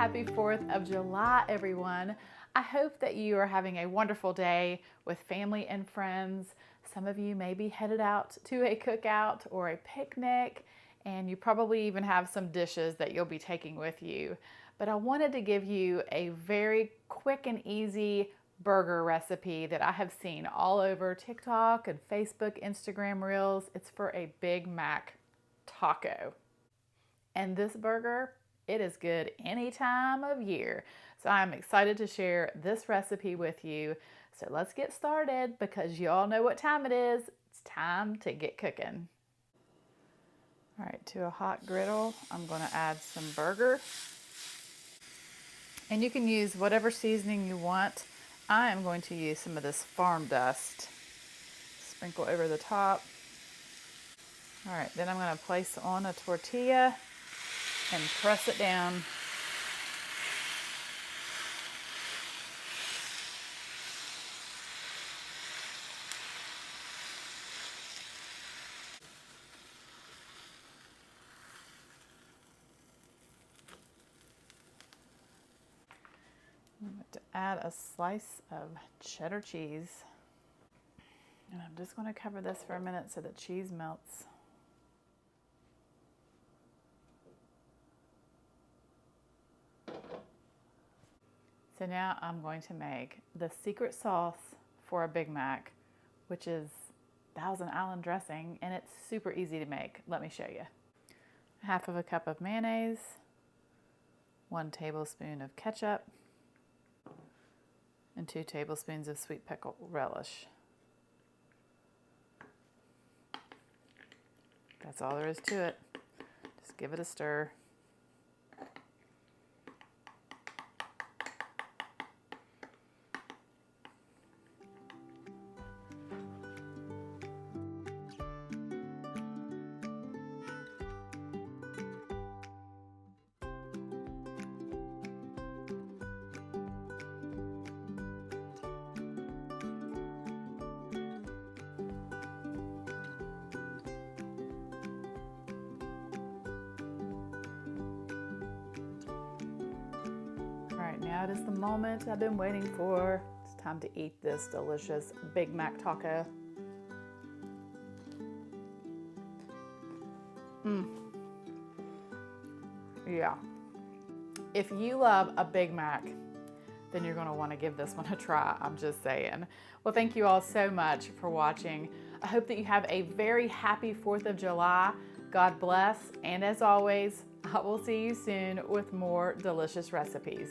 Happy 4th of July, everyone. I hope that you are having a wonderful day with family and friends. Some of you may be headed out to a cookout or a picnic, and you probably even have some dishes that you'll be taking with you. But I wanted to give you a very quick and easy burger recipe that I have seen all over TikTok and Facebook, Instagram Reels. It's for a Big Mac taco. And this burger, it is good any time of year. So I'm excited to share this recipe with you. So let's get started because you all know what time it is. It's time to get cooking. All right, to a hot griddle, I'm going to add some burger. And you can use whatever seasoning you want. I am going to use some of this farm dust. Sprinkle over the top. All right, then I'm going to place on a tortilla and press it down. I'm going to add a slice of cheddar cheese. And I'm just going to cover this for a minute so the cheese melts. So now I'm going to make the secret sauce for a Big Mac, which is Thousand Island dressing, and it's super easy to make. Let me show you. Half of a cup of mayonnaise, 1 tablespoon of ketchup, and 2 tablespoons of sweet pickle relish. That's all there is to it. Just give it a stir. All right, now it is the moment I've been waiting for. It's time to eat this delicious Big Mac taco. Yeah. If you love a Big Mac, then you're going to want to give this one a try. I'm just saying. Well, thank you all so much for watching. I hope that you have a very happy 4th of July. God bless. And as always, I will see you soon with more delicious recipes.